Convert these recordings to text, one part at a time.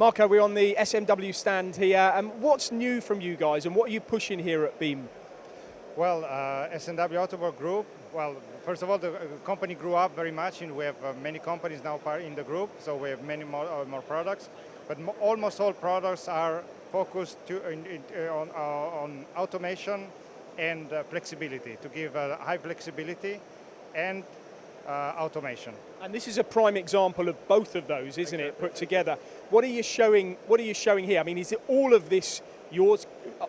Marco, we're on the SMW stand here. What's new from you guys and what are you pushing here at BIEMH? Well, SMW Autoblok group, well, first of all, the company grew up very much and we have many companies now part in the group, so we have many more products. But almost all products are focused on automation and flexibility, to give high flexibility and automation. And this is a prime example of both of those, isn't it, put together? What are you showing here? I mean, is it all of this yours?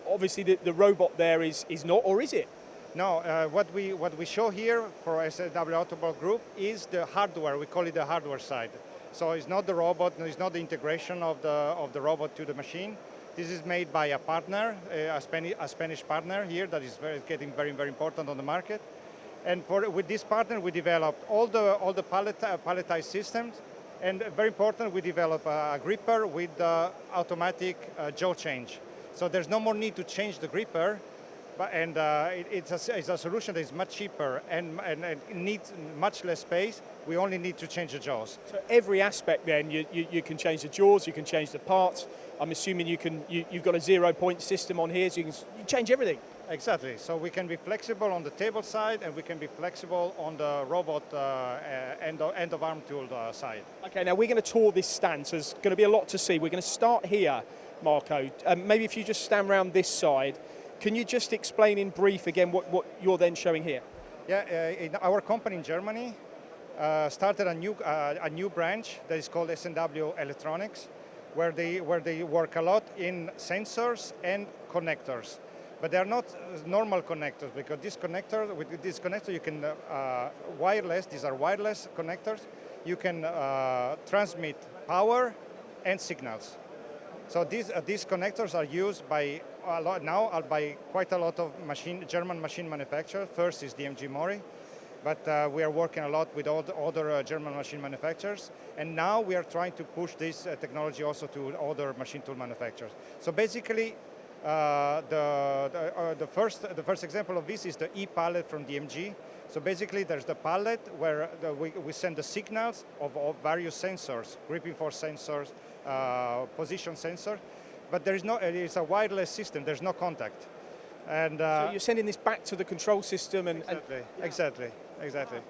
Obviously the robot there is not, or is it? No, what we show here for SMW Autoblok group is the hardware. We call it the hardware side. So it's not the robot, it's not the integration of the robot to the machine. This is made by a partner, a Spanish partner here that is getting very important on the market. And with this partner, we developed all the palletized systems, and very important, we developed a gripper with automatic jaw change. So there's no more need to change the gripper, and it's a solution that is much cheaper and needs much less space. We only need to change the jaws. So every aspect then, you can change the jaws, you can change the parts. I'm assuming you've got a 0-point system on here, so you change everything. Exactly, so we can be flexible on the table side and we can be flexible on the robot end of arm tool side. Okay, now we're going to tour this stand, so there's going to be a lot to see. We're going to start here, Marco. Maybe if you just stand around this side, can you just explain in brief again what you're then showing here? Yeah, in our company in Germany started a new branch that is called SMW Electronics, where they work a lot in sensors and connectors. But they are not normal connectors, because with this connector you can wireless. These are wireless connectors. You can transmit power and signals. So these connectors are used by quite a lot of German machine manufacturers. First is DMG Mori, but we are working a lot with all the other German machine manufacturers. And now we are trying to push this technology also to other machine tool manufacturers. So basically, the first example of this is the e-pallet from DMG. So basically there's the pallet where we send the signals of various sensors, gripping force sensors, position sensors, but it's a wireless system, there's no contact. And so you're sending this back to the control system and... Exactly.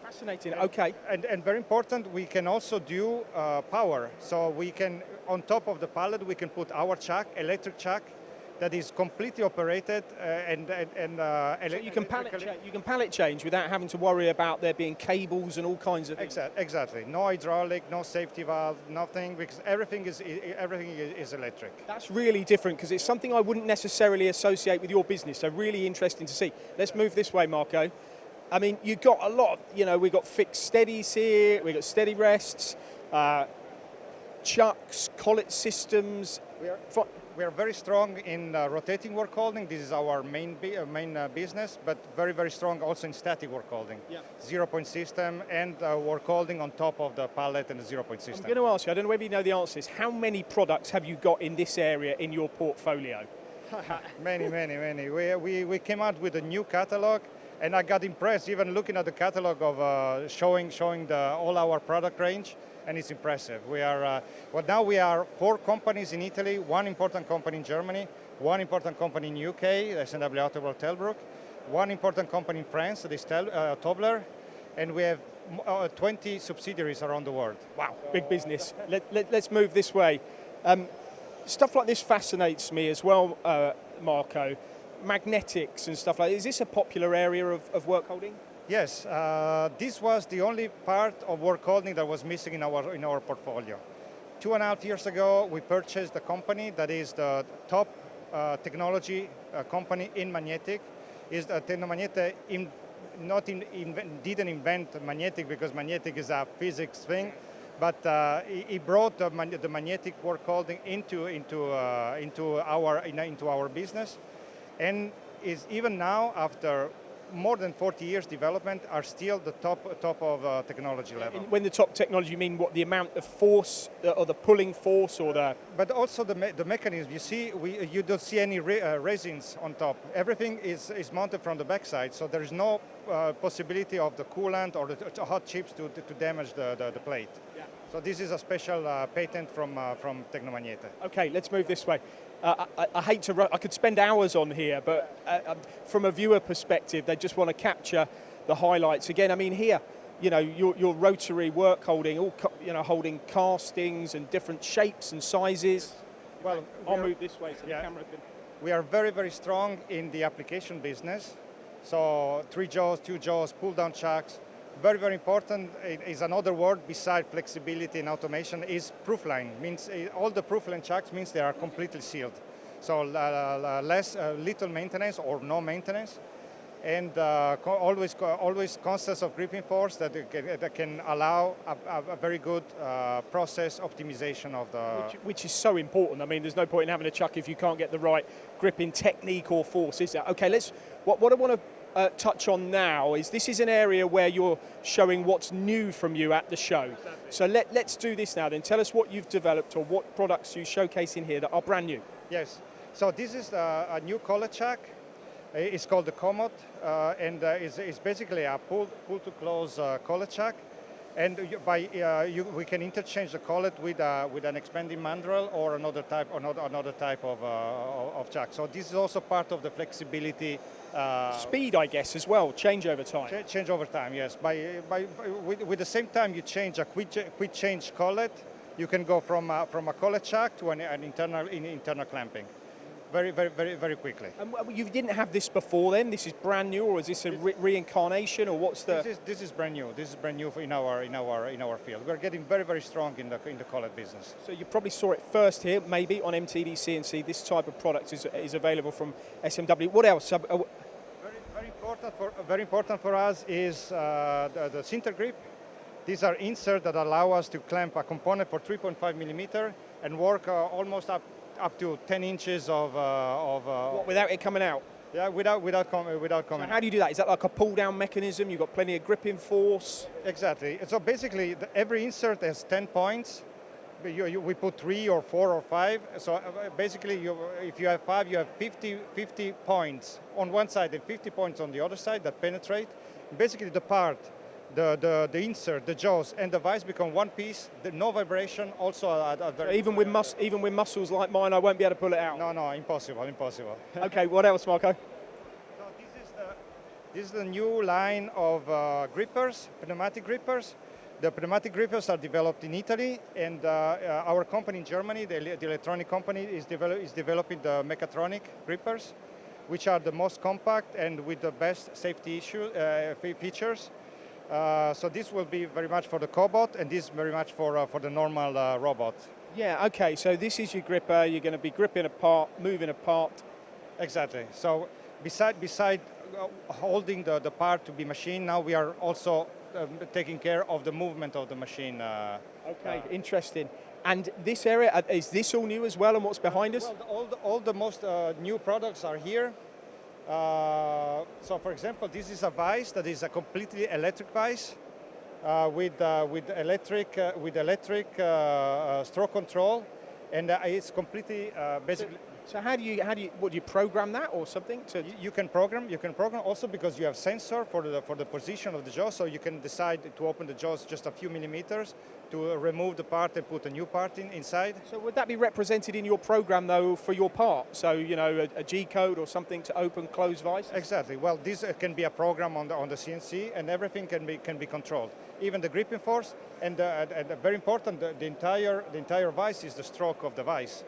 Fascinating, okay. And very important, we can also do power. So we can, on top of the pallet, we can put our chuck, electric chuck, that is completely operated so you can pallet change without having to worry about there being cables and all kinds of things. Exactly. No hydraulic, no safety valve, nothing, because everything is electric. That's really different, because it's something I wouldn't necessarily associate with your business. So really interesting to see. Let's move this way, Marco. I mean, you've got a lot. We've got fixed steadies here. We've got steady rests, chucks, collet systems. We are very strong in rotating work holding. This is our main business, but very strong also in static work holding. Yeah. 0-point system and work holding on top of the pallet and the 0-point system. I'm going to ask you, I don't know whether you know the answer to this, how many products have you got in this area in your portfolio? Many. We came out with a new catalog, and I got impressed even looking at the catalog of showing all our product range. And it's impressive. Now we are 4 companies in Italy, 1 important company in Germany, 1 important company in UK, SMW Autoblok, 1 important company in France, that is Tobler, and we have 20 subsidiaries around the world. Wow, big business. Let's move this way. Stuff like this fascinates me as well, Marco. Magnetics and stuff like that. Is this a popular area of work holding? Yes, this was the only part of work holding that was missing in our portfolio. 2.5 years ago, we purchased a company that is the top technology company in magnetic. Tecnomagnete didn't invent magnetic, because magnetic is a physics thing, but he brought the magnetic work holding into our business, and is even now, after more than 40 years development, are still the top of technology level. When the top technology, you mean what, the amount of force, or the pulling force, or the... But also the mechanism. You see, you don't see any resins on top. Everything is mounted from the backside, so there is no possibility of the coolant or the hot chips to damage the plate. Yeah. So this is a special patent from Tecnomagnete. Okay, let's move this way. I hate to, I could spend hours on here, but from a viewer perspective, they just want to capture the highlights. Again, I mean here, you know, your Rotary Workholding, all holding castings and different shapes and sizes. Well, I'll move this way so the camera can. We are very, very strong in the application business. So 3 jaws, 2 jaws, pull down chucks. Very, very important is another word beside flexibility and automation is proofline. Means all the proofline chucks means they are completely sealed. So little maintenance or no maintenance. And always constants of gripping force that can allow a very good process optimization of the... Which is so important. I mean, there's no point in having a chuck if you can't get the right gripping technique or force, is there? Okay, what I want to touch on now is this is an area where you're showing what's new from you at the show. Exactly. So let's do this now then. Tell us what you've developed or what products you showcase in here that are brand new. Yes, so this is a new collar chuck. It's called the Comot, and it's basically a pull-to-close collar chuck. And we can interchange the collet with an expanding mandrel or another type of chuck. So this is also part of the flexibility. Speed, I guess, as well. Change over time. Change over time, yes. With the same time you change a quick change collet, you can go from a collet chuck to an internal clamping. Very, very, very, very quickly. And you didn't have this before then? This is brand new, or is this a reincarnation, or what's the? This is brand new. This is brand new in our field. We're getting very, very strong in the collet business. So you probably saw it first here, maybe on MTDCNC. This type of product is available from SMW. What else? Very important for us is the CER Grip. These are inserts that allow us to clamp a component for 3.5 millimeter and work almost up to 10 inches of... without it coming out? Yeah, without coming So how do you do that? Is that like a pull-down mechanism? You've got plenty of gripping force? Exactly. So basically, every insert has 10 points. We put 3 or 4 or 5. So basically, if you have 5, you have 50 points on one side and 50 points on the other side that penetrate. Basically, the part, the insert, the jaws, and the vise become one piece. No vibration. Also, even with muscles like mine, I won't be able to pull it out. No, impossible. Okay, what else, Marco? So this is the new line of grippers, pneumatic grippers. The pneumatic grippers are developed in Italy, and our company in Germany, the electronic company, is developing the mechatronic grippers, which are the most compact and with the best safety features. So this will be very much for the cobot, and this very much for the normal robot. Yeah, okay, so this is your gripper. You're going to be gripping apart, moving apart. Exactly. So beside holding the part to be machined, now we are also taking care of the movement of the machine. Okay, interesting. And this area, is this all new as well, and what's behind us? Well, all the most new products are here. So for example, this is a vise that is a completely electric vise with electric stroke control, and it's completely basically. So how do you program that or something? You can program also because you have sensor for the position of the jaw, so you can decide to open the jaws just a few millimeters, to remove the part and put a new part inside. So would that be represented in your program though for your part? So a G code or something to open, close vise? Exactly. Well, this can be a program on the CNC, and everything can be controlled, even the gripping force, and very important, the entire vise is the stroke of the vise.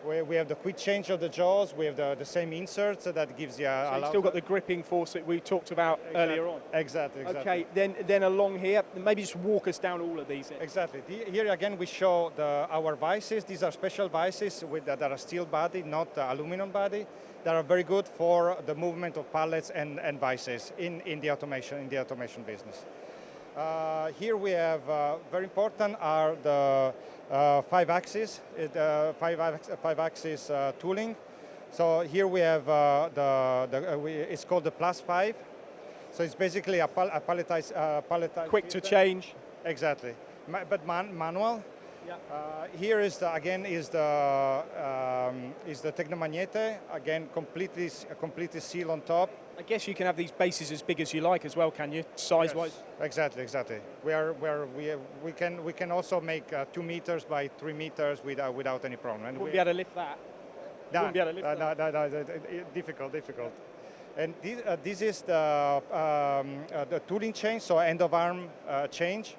We have the quick change of the jaws, we have the same inserts, so that gives you a... So you've still got the gripping force that we talked about earlier on. Exactly. Okay, then along here, maybe just walk us down all of these. Exactly. Here again we show our vices. These are special vices that are steel body, not aluminum body, that are very good for the movement of pallets and vices in the automation business. Here we have, very important, are the 5-axis tooling. So here we have it's called the +5. So it's basically a palletized quick system. to change. Exactly, but manual. Yeah. Here is the Tecnomagnete, again completely sealed on top. I guess you can have these bases as big as you like as well, can you? Size-wise. Yes, exactly. We can also make 2 meters by 3 meters without any problem. And Wouldn't be able to lift that. No, Wouldn't be able to lift that. no, difficult. And this is the tooling change, so end of arm change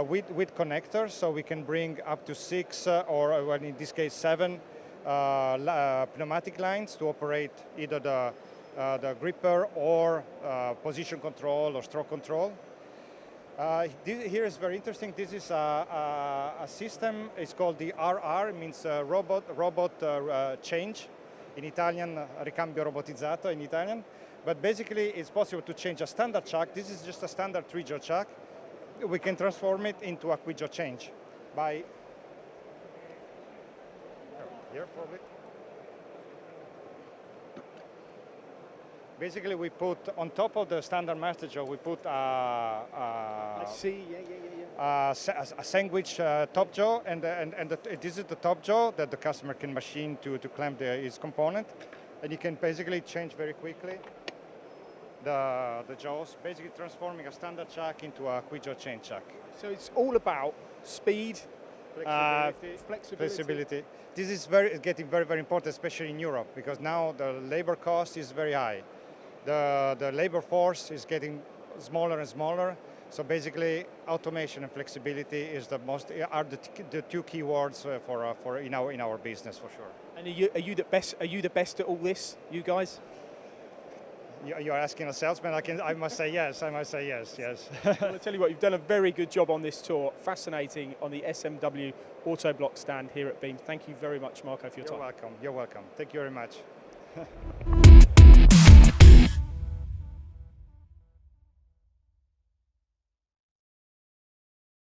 with connectors, so we can bring up to 6 or in this case 7 pneumatic lines to operate either the gripper or position control or stroke control. Here is very interesting. This is a system. It's called the RR. It means robot change. In Italian, ricambio robotizzato in Italian. But basically, it's possible to change a standard chuck. This is just a standard 3-jaw chuck. We can transform it into a quid-jaw change by here probably. Basically, we put on top of the standard master jaw, we put I see. a sandwich top jaw, and this is the top jaw that the customer can machine to clamp his component, and you can basically change very quickly the jaws, basically transforming a standard chuck into a quid jaw chain chuck. So it's all about speed, flexibility. This is getting very important, especially in Europe, because now the labor cost is very high. The labor force is getting smaller and smaller. So basically, automation and flexibility are the 2 key words for in our business for sure. And are you the best? Are you the best at all this, you guys? You are asking a salesman. I must say yes. Yes. Well, I tell you what, you've done a very good job on this tour. Fascinating on the SMW Autoblok stand here at BIEMH. Thank you very much, Marco, for your time. You're welcome. Thank you very much.